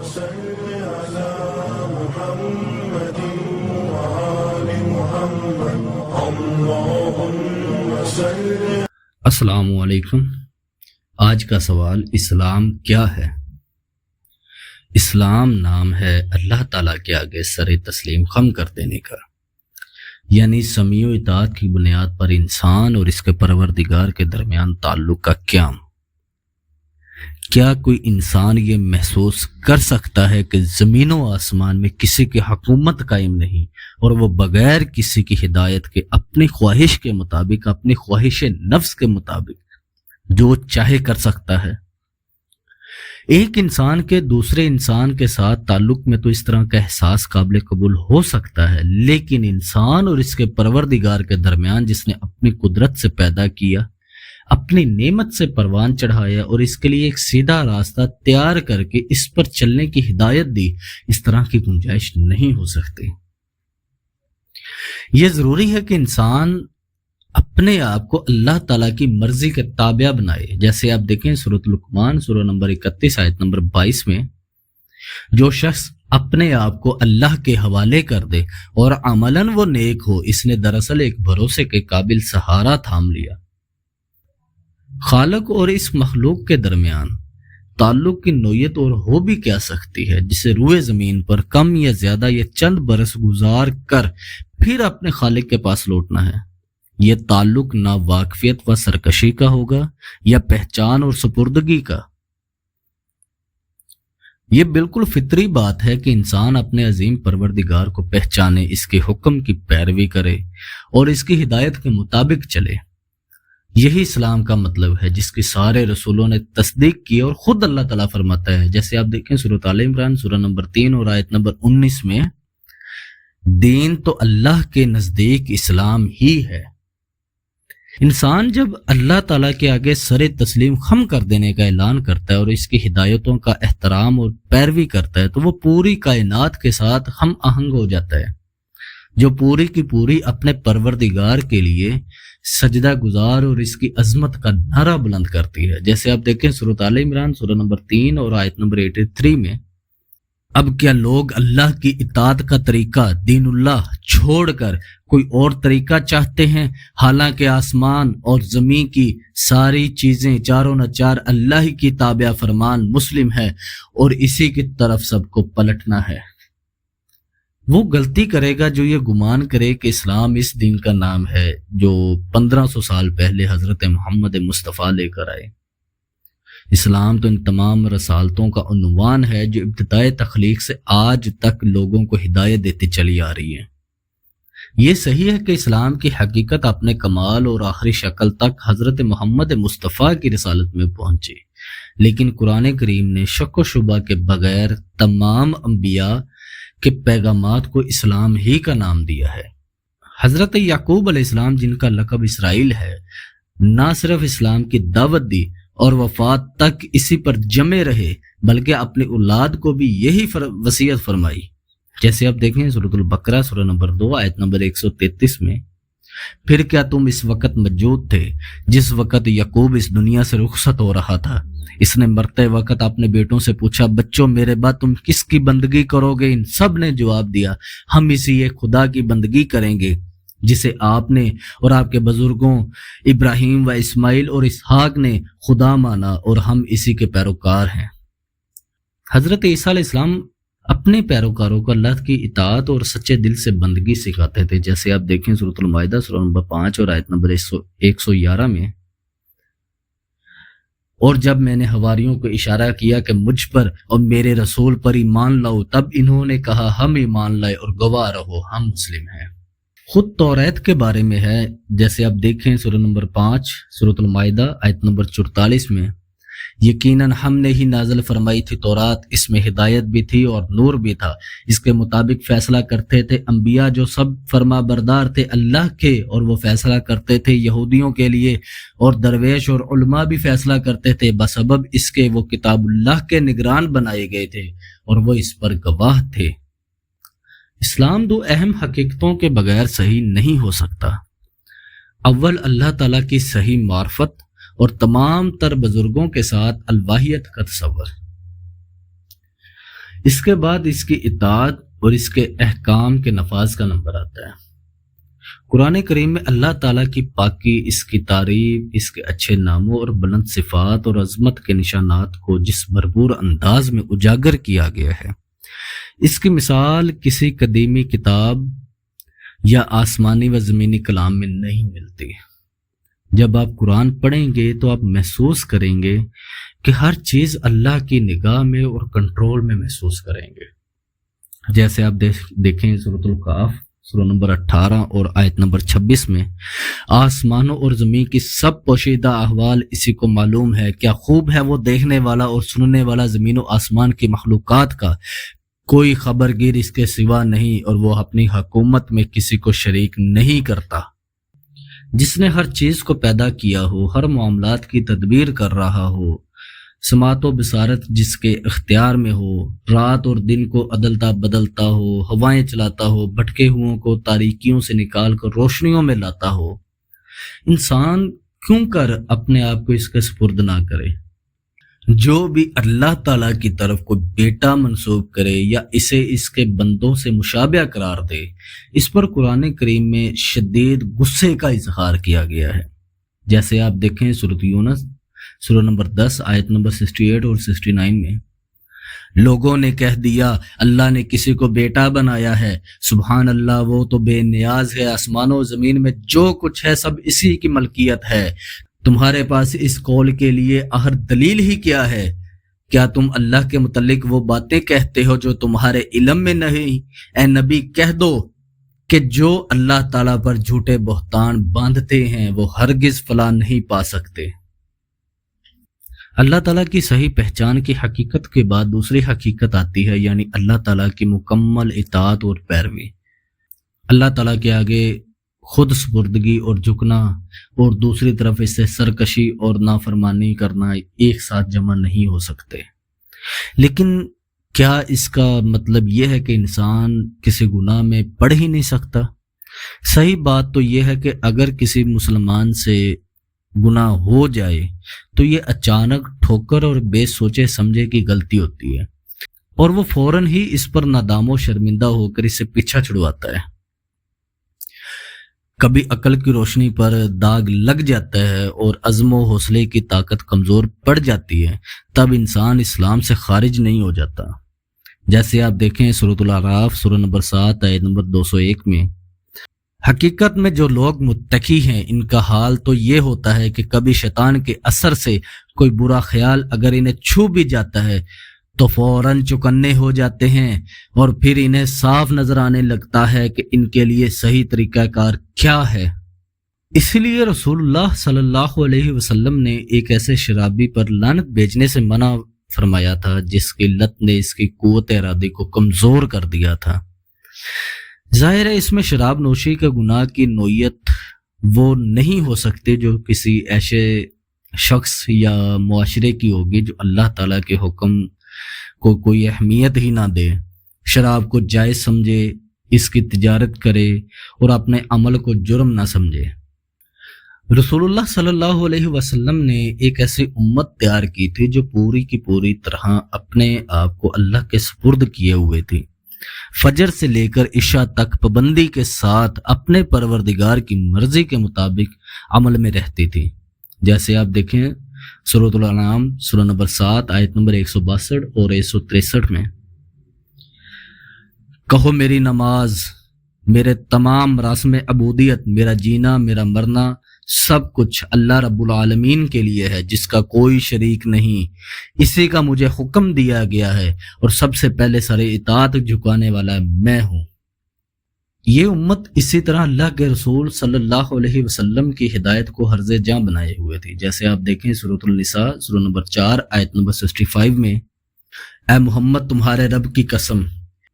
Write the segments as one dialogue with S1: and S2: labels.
S1: صل على محمد وآل محمد اللهم صل۔
S2: السلام علیکم۔ آج کا سوال اسلام کیا ہے؟ اسلام نام ہے اللہ تعالیٰ کے آگے سر تسلیم خم کر دینے کا، یعنی سمیع و اطاعت کی بنیاد پر انسان اور اس کے پروردگار کے درمیان تعلق کا قیام۔ کیا کوئی انسان یہ محسوس کر سکتا ہے کہ زمین و آسمان میں کسی کی حکومت قائم نہیں اور وہ بغیر کسی کی ہدایت کے اپنی خواہش کے مطابق، اپنی خواہش نفس کے مطابق جو چاہے کر سکتا ہے؟ ایک انسان کے دوسرے انسان کے ساتھ تعلق میں تو اس طرح کا احساس قابل قبول ہو سکتا ہے، لیکن انسان اور اس کے پروردگار کے درمیان جس نے اپنی قدرت سے پیدا کیا، اپنی نعمت سے پروان چڑھایا اور اس کے لیے ایک سیدھا راستہ تیار کر کے اس پر چلنے کی ہدایت دی، اس طرح کی گنجائش نہیں ہو سکتی۔ یہ ضروری ہے کہ انسان اپنے آپ کو اللہ تعالیٰ کی مرضی کے تابع بنائے۔ جیسے آپ دیکھیں سورۃ لقمان سورہ نمبر 31 آیت نمبر 22 میں، جو شخص اپنے آپ کو اللہ کے حوالے کر دے اور عملاً وہ نیک ہو، اس نے دراصل ایک بھروسے کے قابل سہارا تھام لیا۔ خالق اور اس مخلوق کے درمیان تعلق کی نوعیت اور ہو بھی کیا سکتی ہے، جسے روئے زمین پر کم یا زیادہ یہ چند برس گزار کر پھر اپنے خالق کے پاس لوٹنا ہے۔ یہ تعلق نہ واقفیت و سرکشی کا ہوگا یا پہچان اور سپردگی کا۔ یہ بالکل فطری بات ہے کہ انسان اپنے عظیم پروردگار کو پہچانے، اس کے حکم کی پیروی کرے اور اس کی ہدایت کے مطابق چلے۔ یہی اسلام کا مطلب ہے، جس کی سارے رسولوں نے تصدیق کی اور خود اللہ تعالیٰ فرماتا ہے، جیسے آپ دیکھیں سورۃ آل عمران سورہ نمبر 3 اور آیت نمبر 19 میں، دین تو اللہ کے نزدیک اسلام ہی ہے۔ انسان جب اللہ تعالیٰ کے آگے سر تسلیم خم کر دینے کا اعلان کرتا ہے اور اس کی ہدایتوں کا احترام اور پیروی کرتا ہے، تو وہ پوری کائنات کے ساتھ ہم آہنگ ہو جاتا ہے، جو پوری کی پوری اپنے پروردگار کے لیے سجدہ گزار اور اس کی عظمت کا نعرہ بلند کرتی ہے۔ جیسے آپ دیکھیں سورۃ آل عمران سورہ نمبر 3 اور آیت نمبر 83 میں، اب کیا لوگ اللہ کی اطاعت کا طریقہ دین اللہ چھوڑ کر کوئی اور طریقہ چاہتے ہیں، حالانکہ آسمان اور زمین کی ساری چیزیں چاروں نچار اللہ کی تابع فرمان مسلم ہے اور اسی کی طرف سب کو پلٹنا ہے۔ وہ غلطی کرے گا جو یہ گمان کرے کہ اسلام اس دین کا نام ہے جو 1500 سال پہلے حضرت محمد مصطفیٰ لے کر آئے۔ اسلام تو ان تمام رسالتوں کا عنوان ہے جو ابتدائے تخلیق سے آج تک لوگوں کو ہدایت دیتی چلی آ رہی ہے۔ یہ صحیح ہے کہ اسلام کی حقیقت اپنے کمال اور آخری شکل تک حضرت محمد مصطفیٰ کی رسالت میں پہنچی، لیکن قرآن کریم نے شک و شبہ کے بغیر تمام انبیاء کے پیغامات کو اسلام ہی کا نام دیا ہے۔ حضرت یعقوب علیہ السلام، جن کا لقب اسرائیل ہے، نہ صرف اسلام کی دعوت دی اور وفات تک اسی پر جمے رہے، بلکہ اپنی اولاد کو بھی یہی وصیت فرمائی۔ جیسے آپ دیکھیں سورۃ البقرہ سورہ نمبر 2 آیت نمبر 133 میں، پھر کیا تم اس وقت موجود تھے جس وقت یعقوب اس دنیا سے رخصت ہو رہا تھا؟ اس نے مرتے وقت اپنے بیٹوں سے پوچھا، بچوں میرے بعد تم کس کی بندگی کرو گے؟ ان سب نے جواب دیا، ہم اسی ایک خدا کی بندگی کریں گے جسے آپ نے اور آپ کے بزرگوں ابراہیم و اسماعیل اور اسحاق نے خدا مانا اور ہم اسی کے پیروکار ہیں۔ حضرت عیسیٰ علیہ السلام اپنے پیروکاروں کو اللہ کی اطاعت اور سچے دل سے بندگی سکھاتے تھے۔ جیسے آپ دیکھیں سورۃ المائدہ سورہ نمبر 5 اور آیت نمبر 111 میں، اور جب میں نے حواریوں کو اشارہ کیا کہ مجھ پر اور میرے رسول پر ایمان لاؤ، تب انہوں نے کہا ہم ایمان لائے اور گواہ رہو ہم مسلم ہیں۔ خود توریت کے بارے میں ہے، جیسے آپ دیکھیں سورہ نمبر 5 سورۃ المائدہ آیت نمبر 44 میں، یقیناً ہم نے ہی نازل فرمائی تھی تورات، اس میں ہدایت بھی تھی اور نور بھی تھا، اس کے مطابق فیصلہ کرتے تھے انبیاء جو سب فرما بردار تھے اللہ کے، اور وہ فیصلہ کرتے تھے یہودیوں کے لیے، اور درویش اور علماء بھی فیصلہ کرتے تھے، بسبب اس کے وہ کتاب اللہ کے نگران بنائے گئے تھے اور وہ اس پر گواہ تھے۔ اسلام دو اہم حقیقتوں کے بغیر صحیح نہیں ہو سکتا۔ اول اللہ تعالیٰ کی صحیح معرفت اور تمام تر بزرگوں کے ساتھ الواحیت کا تصور۔ اس کے بعد اس کی اطاعت اور اس کے احکام کے نفاذ کا نمبر آتا ہے۔ قرآن کریم میں اللہ تعالیٰ کی پاکی، اس کی تعریف، اس کے اچھے ناموں اور بلند صفات اور عظمت کے نشانات کو جس بھرپور انداز میں اجاگر کیا گیا ہے، اس کی مثال کسی قدیمی کتاب یا آسمانی و زمینی کلام میں نہیں ملتی۔ جب آپ قرآن پڑھیں گے تو آپ محسوس کریں گے کہ ہر چیز اللہ کی نگاہ میں اور کنٹرول میں محسوس کریں گے۔ جیسے آپ دیکھیں سورۃ القاف سورہ نمبر 18 اور آیت نمبر 26 میں، آسمانوں اور زمین کی سب پوشیدہ احوال اسی کو معلوم ہے، کیا خوب ہے وہ دیکھنے والا اور سننے والا زمین و آسمان کی مخلوقات کا، کوئی خبرگیر اس کے سوا نہیں، اور وہ اپنی حکومت میں کسی کو شریک نہیں کرتا۔ جس نے ہر چیز کو پیدا کیا ہو، ہر معاملات کی تدبیر کر رہا ہو، سماعت و بصارت جس کے اختیار میں ہو، رات اور دن کو عدلتا بدلتا ہو، ہوائیں چلاتا ہو، بھٹکے ہوئوں کو تاریکیوں سے نکال کر روشنیوں میں لاتا ہو، انسان کیوں کر اپنے آپ کو اس کے سپرد نہ کرے؟ جو بھی اللہ تعالیٰ کی طرف کوئی بیٹا منسوب کرے یا اسے اس کے بندوں سے مشابہ قرار دے، اس پر قرآن کریم میں شدید غصے کا اظہار کیا گیا ہے۔ جیسے آپ دیکھیں سورۃ یونس سورہ نمبر 10 آیت نمبر 68 اور 69 میں، لوگوں نے کہہ دیا اللہ نے کسی کو بیٹا بنایا ہے، سبحان اللہ، وہ تو بے نیاز ہے، آسمانوں و زمین میں جو کچھ ہے سب اسی کی ملکیت ہے، تمہارے پاس اس قول کے لیے اہر دلیل ہی کیا ہے؟ کیا تم اللہ کے متعلق وہ باتیں کہتے ہو جو تمہارے علم میں نہیں؟ اے نبی کہہ دو کہ جو اللہ تعالیٰ پر جھوٹے بہتان باندھتے ہیں وہ ہرگز فلاح نہیں پا سکتے۔ اللہ تعالیٰ کی صحیح پہچان کی حقیقت کے بعد دوسری حقیقت آتی ہے، یعنی اللہ تعالیٰ کی مکمل اطاعت اور پیروی۔ اللہ تعالیٰ کے آگے خود سپردگی اور جھکنا، اور دوسری طرف اس سے سرکشی اور نافرمانی کرنا ایک ساتھ جمع نہیں ہو سکتے۔ لیکن کیا اس کا مطلب یہ ہے کہ انسان کسی گناہ میں پڑ ہی نہیں سکتا؟ صحیح بات تو یہ ہے کہ اگر کسی مسلمان سے گناہ ہو جائے تو یہ اچانک ٹھوکر اور بے سوچے سمجھے کی غلطی ہوتی ہے، اور وہ فوراً ہی اس پر نادام و شرمندہ ہو کر اسے پیچھا چھڑواتا ہے۔ کبھی عقل کی روشنی پر داغ لگ جاتا ہے اور عزم و حوصلے کی طاقت کمزور پڑ جاتی ہے، تب انسان اسلام سے خارج نہیں ہو جاتا۔ جیسے آپ دیکھیں سورۃ الاعراف سورہ نمبر 7 آیت نمبر 201 میں، حقیقت میں جو لوگ متقی ہیں ان کا حال تو یہ ہوتا ہے کہ کبھی شیطان کے اثر سے کوئی برا خیال اگر انہیں چھو بھی جاتا ہے تو فوراً چکنے ہو جاتے ہیں، اور پھر انہیں صاف نظر آنے لگتا ہے کہ ان کے لیے صحیح طریقہ کار کیا ہے۔ اس لیے رسول اللہ صلی اللہ علیہ وسلم نے ایک ایسے شرابی پر لعنت بھیجنے سے منع فرمایا تھا جس کی لت نے اس کی قوت ارادی کو کمزور کر دیا تھا۔ ظاہر ہے اس میں شراب نوشی کے گناہ کی نوعیت وہ نہیں ہو سکتی جو کسی ایسے شخص یا معاشرے کی ہوگی جو اللہ تعالیٰ کے حکم کو کوئی اہمیت ہی نہ دے، شراب کو جائز سمجھے، اس کی تجارت کرے اور اپنے عمل کو جرم نہ سمجھے۔ رسول اللہ صلی اللہ علیہ وسلم نے ایک ایسی امت تیار کی تھی جو پوری کی پوری طرح اپنے آپ کو اللہ کے سپرد کیے ہوئے تھی، فجر سے لے کر عشاء تک پابندی کے ساتھ اپنے پروردگار کی مرضی کے مطابق عمل میں رہتی تھی۔ جیسے آپ دیکھیں سورۃ الانعام سورہ نمبر 7 آیت نمبر 162 اور 163 میں، کہو میری نماز، میرے تمام مراسم عبودیت، میرا جینا، میرا مرنا، سب کچھ اللہ رب العالمین کے لیے ہے جس کا کوئی شریک نہیں، اسی کا مجھے حکم دیا گیا ہے، اور سب سے پہلے سر اطاعت جھکانے والا میں ہوں۔ یہ امت اسی طرح اللہ کے رسول صلی اللہ علیہ وسلم کی ہدایت کو حرز جاں بنائے ہوئے تھی۔ جیسے آپ دیکھیں سورۃ النساء سورہ نمبر 4 آیت نمبر 65 میں، اے محمد تمہارے رب کی قسم،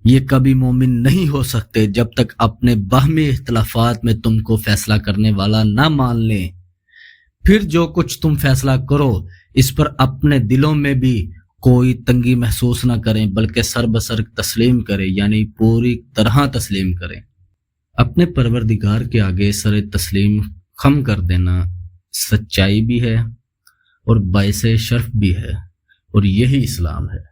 S2: یہ کبھی مومن نہیں ہو سکتے جب تک اپنے باہمی اختلافات میں تم کو فیصلہ کرنے والا نہ مان لیں، پھر جو کچھ تم فیصلہ کرو اس پر اپنے دلوں میں بھی کوئی تنگی محسوس نہ کریں بلکہ سر بسر تسلیم کریں، یعنی پوری طرح تسلیم کریں۔ اپنے پروردگار کے آگے سر تسلیم خم کر دینا سچائی بھی ہے اور باعث شرف بھی ہے، اور یہی اسلام ہے۔